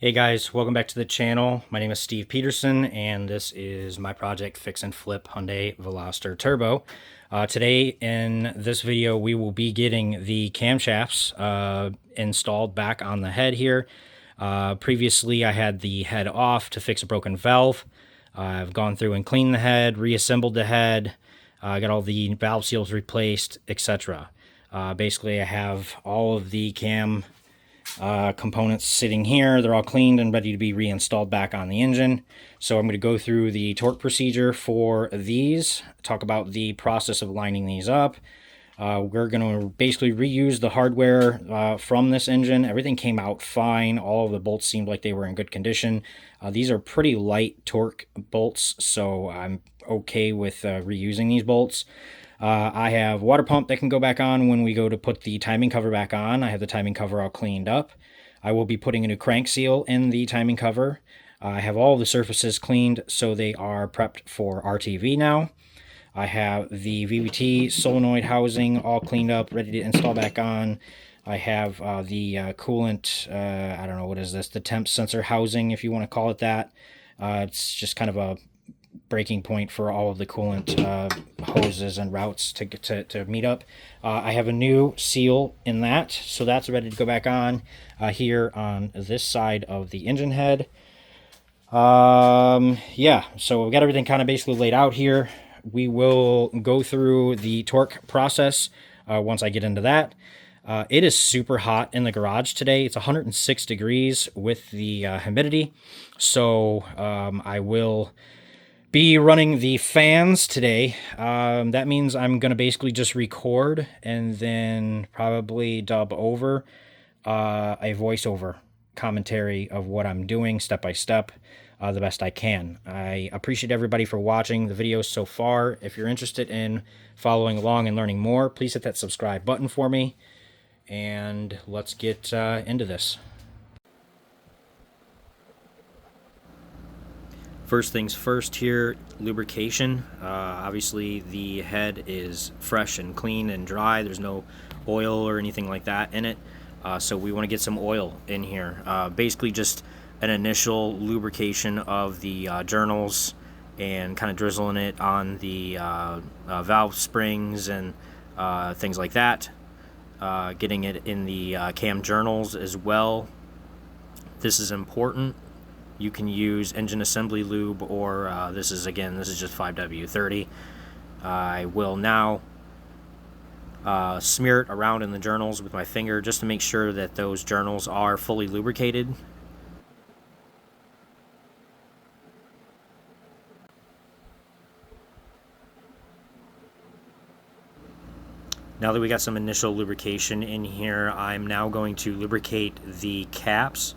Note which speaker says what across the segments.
Speaker 1: Hey guys, welcome back to the channel. My name is Steve Peterson and this is my project Fix and Flip Hyundai Veloster Turbo. Today in this video we will be getting the camshafts installed back on the head here. Previously I had the head off to fix a broken valve. I've gone through and cleaned the head, reassembled the head, got all the valve seals replaced, etc. Basically I have all of the cam components sitting here. They're all cleaned and ready to be reinstalled back on the engine. So I'm going to go through the torque procedure for these, talk about the process of lining these up. We're going to basically reuse the hardware from this engine. Everything came out fine. All of the bolts seemed like they were in good condition. These are pretty light torque bolts, so I'm okay with reusing these bolts. I have water pump that can go back on when we go to put the timing cover back on. I have the timing cover all cleaned up. I will be putting a new crank seal in the timing cover. I have all the surfaces cleaned so they are prepped for RTV now. I have the VVT solenoid housing all cleaned up, ready to install back on. I have the coolant, I don't know, what is this? The temp sensor housing, if you want to call it that. It's just kind of a breaking point for all of the coolant hoses and routes to meet up. I have a new seal in that, so that's ready to go back on here on this side of the engine head. Yeah, so we've got everything kind of basically laid out here. We will go through the torque process once I get into that. It is super hot in the garage today. It's 106 degrees with the humidity, so I will be running the fans today. That means I'm going to basically just record and then probably dub over a voiceover commentary of what I'm doing step by step the best I can. I appreciate everybody for watching the videos so far. If you're interested in following along and learning more, please hit that subscribe button for me. And let's get into this. First things first here, lubrication. Obviously the head is fresh and clean and dry. There's no oil or anything like that in it. So we want to get some oil in here. Basically just an initial lubrication of the journals and kind of drizzling it on the valve springs and things like that. Getting it in the cam journals as well. This is important. You can use engine assembly lube, or this is just 5W30. I will now smear it around in the journals with my finger just to make sure that those journals are fully lubricated. Now that we got some initial lubrication in here, I'm now going to lubricate the caps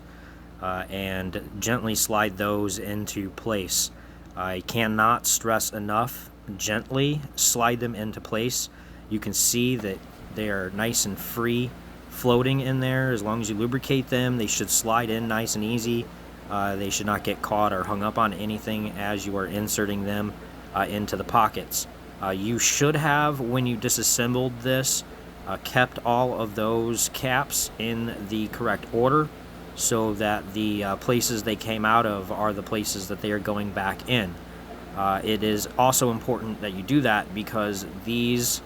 Speaker 1: and gently slide those into place. I cannot stress enough, gently slide them into place. You can see that they are nice and free floating in there. As long as you lubricate them, they should slide in nice and easy. They should not get caught or hung up on anything as you are inserting them into the pockets. You should have, when you disassembled this, kept all of those caps in the correct order, so that the places they came out of are the places that they are going back in. It is also important that you do that because these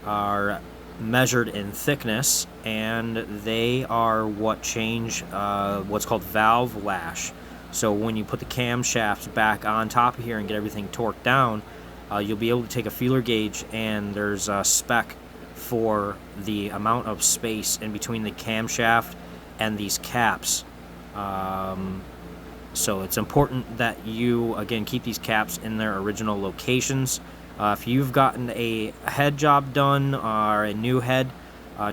Speaker 1: are measured in thickness and they are what change what's called valve lash. So when you put the camshafts back on top of here and get everything torqued down, you'll be able to take a feeler gauge and there's a spec for the amount of space in between the camshaft and these caps. So it's important that you, again, keep these caps in their original locations. If you've gotten a head job done or a new head,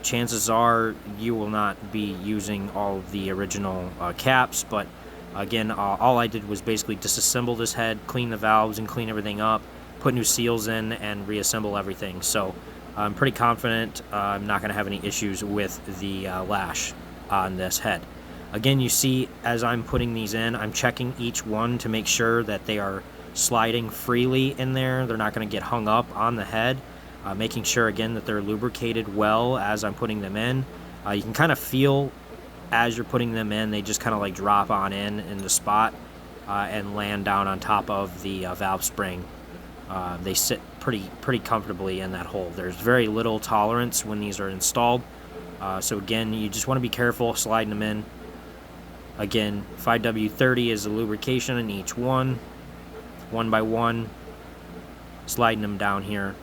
Speaker 1: chances are you will not be using all of the original caps. But again, all I did was basically disassemble this head, clean the valves and clean everything up, put new seals in and reassemble everything. So I'm pretty confident I'm not going to have any issues with the lash on this head. Again, you see as I'm putting these in, I'm checking each one to make sure that they are sliding freely in there. They're not going to get hung up on the head. Making sure again that they're lubricated well as I'm putting them in. You can kind of feel as you're putting them in, they just kind of like drop on in the spot and land down on top of the valve spring. They sit pretty comfortably in that hole. There's very little tolerance when these are installed. So again, you just want to be careful sliding them in. Again, 5W30 is the lubrication in each one by one, sliding them down here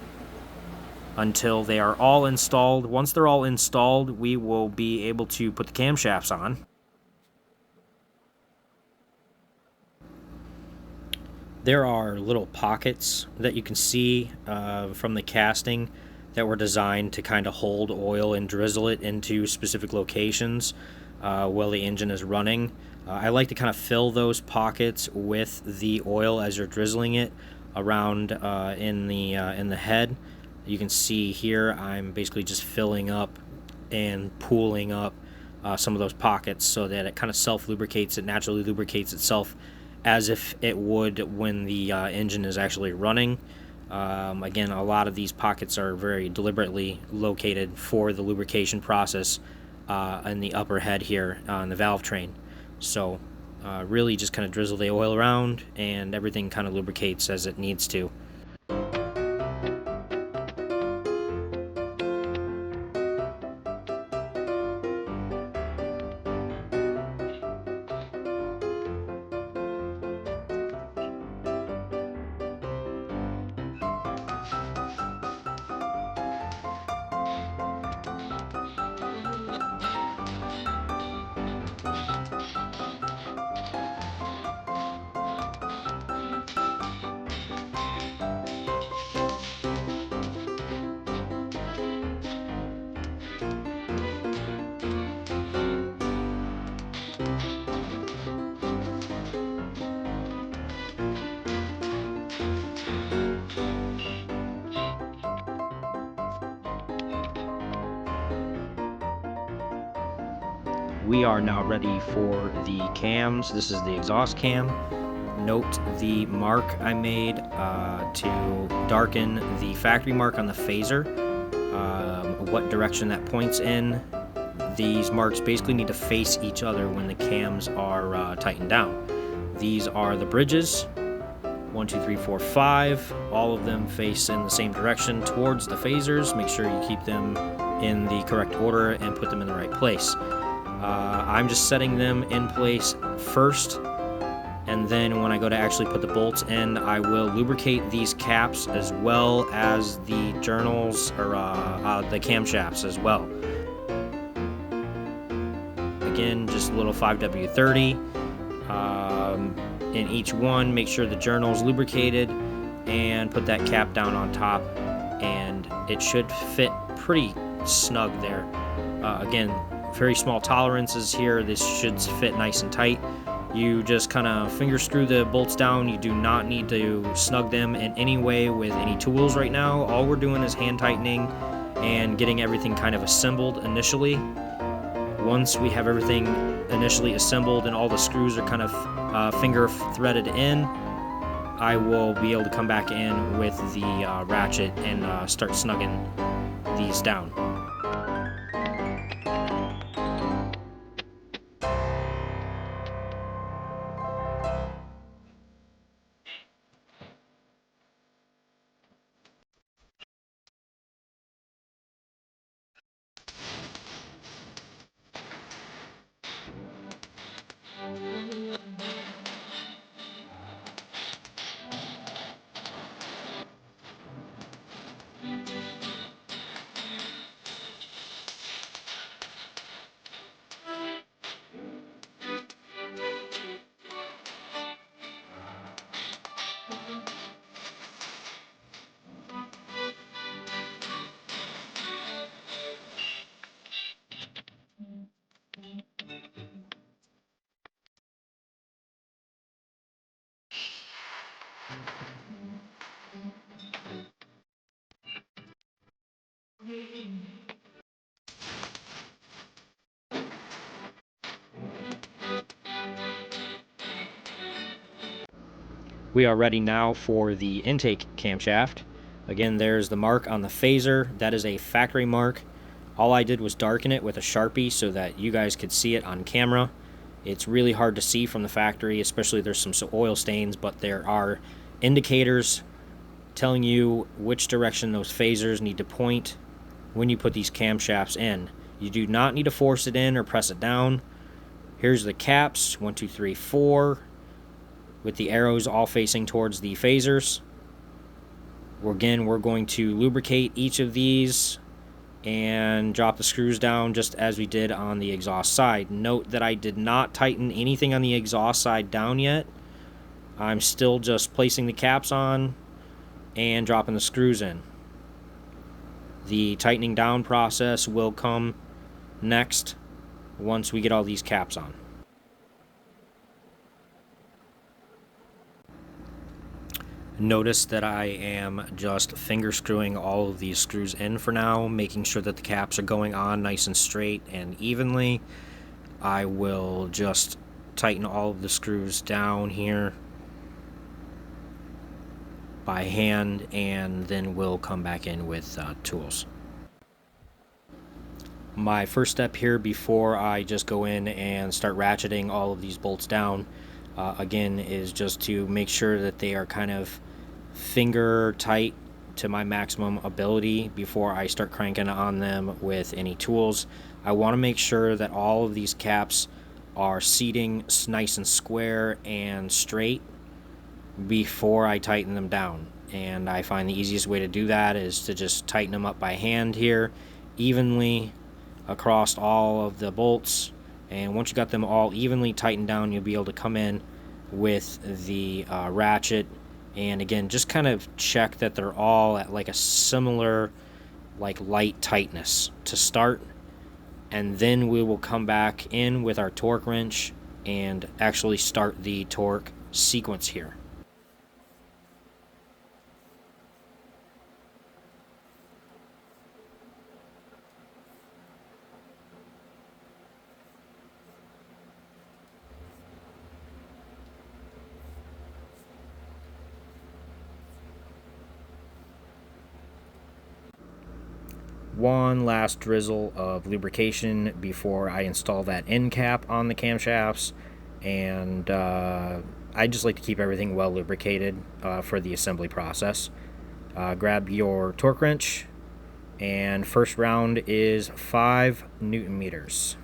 Speaker 1: until they are all installed. Once they're all installed, we will be able to put the camshafts on. There are little pockets that you can see from the casting that were designed to kind of hold oil and drizzle it into specific locations while the engine is running. I like to kind of fill those pockets with the oil as you're drizzling it around in the head. You can see here I'm basically just filling up and pooling up some of those pockets so that it kind of self-lubricates. It naturally lubricates itself as if it would when the engine is actually running. Again, a lot of these pockets are very deliberately located for the lubrication process in the upper head here on the valve train. So really just kind of drizzle the oil around and everything kind of lubricates as it needs to. We are now ready for the cams. This is the exhaust cam. Note the mark I made to darken the factory mark on the phaser, what direction that points in. These marks basically need to face each other when the cams are tightened down. These are the bridges, 1, 2, 3, 4, 5. All of them face in the same direction towards the phasers. Make sure you keep them in the correct order and put them in the right place. I'm just setting them in place first, and then when I go to actually put the bolts in, I will lubricate these caps as well as the journals or the camshafts as well. Again, just a little 5W30 in each one. Make sure the journal's lubricated and put that cap down on top, and it should fit pretty snug there. Again, very small tolerances here. This should fit nice and tight. You just kind of finger screw the bolts down. You do not need to snug them in any way with any tools right now. All we're doing is hand tightening and getting everything kind of assembled initially. Once we have everything initially assembled and all the screws are kind of finger threaded in, I will be able to come back in with the ratchet and start snugging these down. We are ready now for the intake camshaft. Again, there's the mark on the phaser. That is a factory mark. All I did was darken it with a Sharpie so that you guys could see it on camera. It's really hard to see from the factory, especially there's some oil stains, but there are indicators telling you which direction those phasers need to point when you put these camshafts in. You do not need to force it in or press it down. Here's the caps, 1, 2, 3, 4, with the arrows all facing towards the phasers. Again, we're going to lubricate each of these and drop the screws down just as we did on the exhaust side. Note that I did not tighten anything on the exhaust side down yet. I'm still just placing the caps on and dropping the screws in. The tightening down process will come next once we get all these caps on. Notice that I am just finger screwing all of these screws in for now, making sure that the caps are going on nice and straight and evenly. I will just tighten all of the screws down here by hand, and then we'll come back in with tools. My first step here before I just go in and start ratcheting all of these bolts down, again, is just to make sure that they are kind of finger tight to my maximum ability before I start cranking on them with any tools. I want to make sure that all of these caps are seating nice and square and straight before I tighten them down. And I find the easiest way to do that is to just tighten them up by hand here evenly across all of the bolts. And once you got them all evenly tightened down, you'll be able to come in with the ratchet and again just kind of check that they're all at like a similar light tightness to start, and then we will come back in with our torque wrench and actually start the torque sequence here. One last drizzle of lubrication before I install that end cap on the camshafts, and I just like to keep everything well lubricated for the assembly process. Grab your torque wrench, and first round is 5 Newton meters.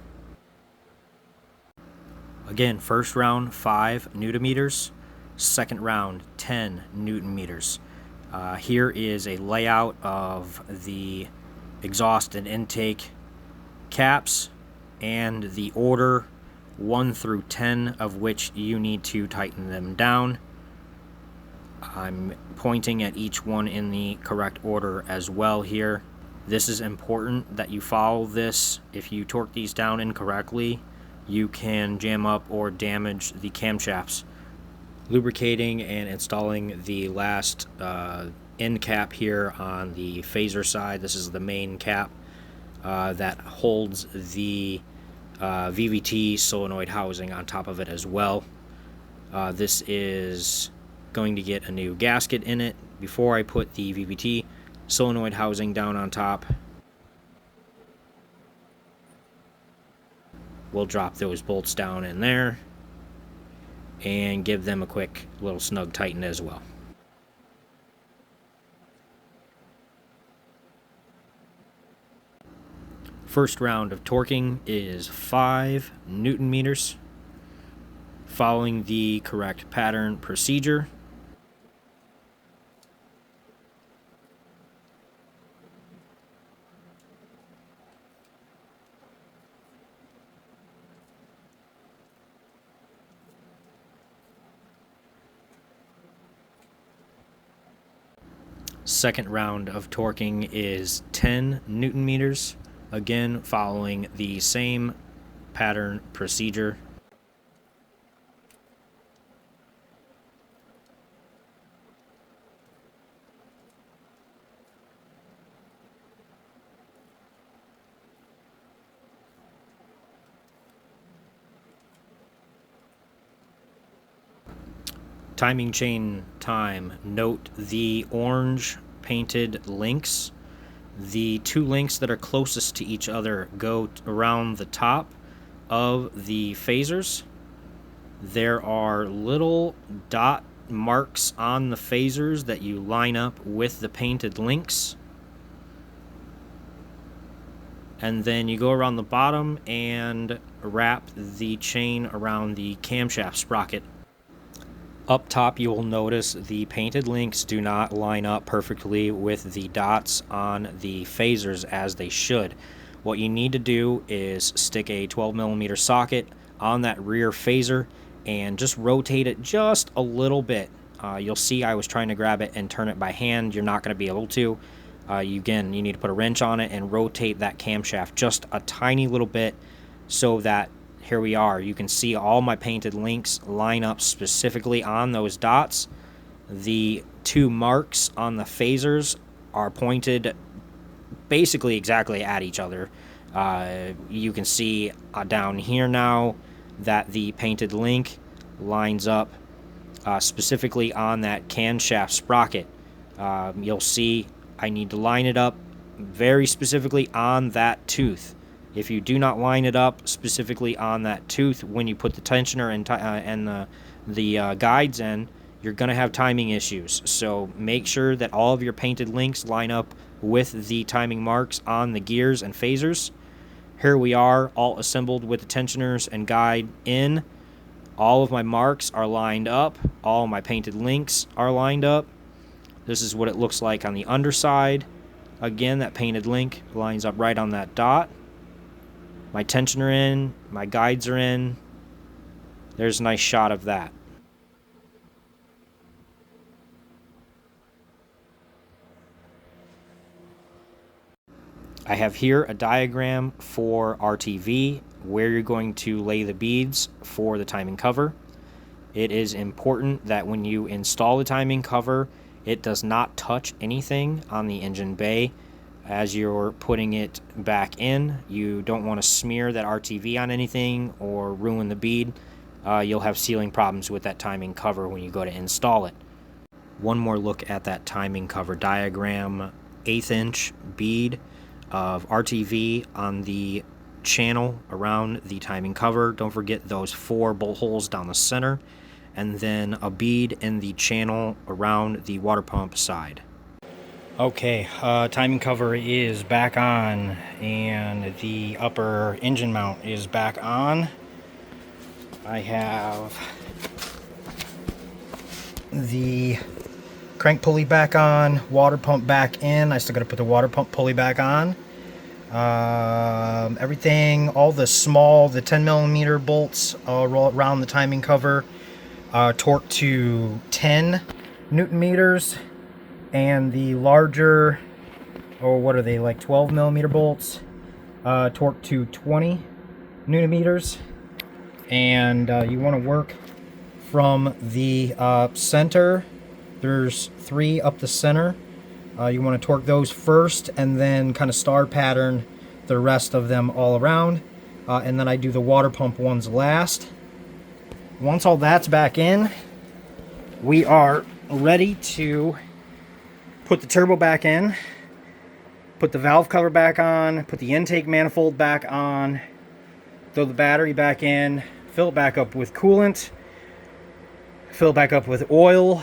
Speaker 1: Again, first round 5 Newton meters, second round 10 Newton meters. Here is a layout of the exhaust and intake caps and the order 1 through 10 of which you need to tighten them down. I'm pointing at each one in the correct order as well here. This is important that you follow this. If you torque these down incorrectly, you can jam up or damage the camshafts. Lubricating and installing the last end cap here on the phaser side. This is the main cap that holds the VVT solenoid housing on top of it as well. This is going to get a new gasket in it before I put the VVT solenoid housing down on top. We'll drop those bolts down in there and give them a quick little snug tighten as well. First round of torquing is 5 Newton meters, following the correct pattern procedure. Second round of torquing is 10 Newton meters, again following the same pattern procedure. Timing chain time. Note the orange painted links. The two links that are closest to each other go around the top of the phasers. There are little dot marks on the phasers that you line up with the painted links. And then you go around the bottom and wrap the chain around the camshaft sprocket. Up top, you will notice the painted links do not line up perfectly with the dots on the phasers as they should. What you need to do is stick a 12mm socket on that rear phaser and just rotate it just a little bit. You'll see I was trying to grab it and turn it by hand. You're not going to be able to. You need to put a wrench on it and rotate that camshaft just a tiny little bit so that here we are. You can see all my painted links line up specifically on those dots. The two marks on the phasers are pointed basically exactly at each other. You can see down here now that the painted link lines up specifically on that camshaft sprocket. You'll see I need to line it up very specifically on that tooth. If you do not line it up specifically on that tooth when you put the tensioner and the guides in, you're going to have timing issues. So make sure that all of your painted links line up with the timing marks on the gears and phasers. Here we are, all assembled with the tensioners and guide in. All of my marks are lined up. All of my painted links are lined up. This is what it looks like on the underside. Again, that painted link lines up right on that dot. My tensioner in, my guides are in. There's a nice shot of that. I have here a diagram for RTV where you're going to lay the beads for the timing cover. It is important that when you install the timing cover, it does not touch anything on the engine bay. As you're putting it back in, you don't want to smear that RTV on anything or ruin the bead. You'll have sealing problems with that timing cover when you go to install it. One more look at that timing cover diagram. 1/8 inch bead of RTV on the channel around the timing cover. Don't forget those 4 bolt holes down the center, and then a bead in the channel around the water pump side. Okay, timing cover is back on, and the upper engine mount is back on. I have the crank pulley back on, water pump back in. I still got to put the water pump pulley back on. Everything, all the 10mm bolts around the timing cover, torqued to 10 Newton meters. And the larger, or what are they, like 12mm bolts, torqued to 20 Newton meters. And you want to work from the center. There's 3 up the center. You want to torque those first and then kind of star pattern the rest of them all around. And then I do the water pump ones last. Once all that's back in, we are ready to put the turbo back in, put the valve cover back on, put the intake manifold back on, throw the battery back in, fill it back up with coolant, fill it back up with oil,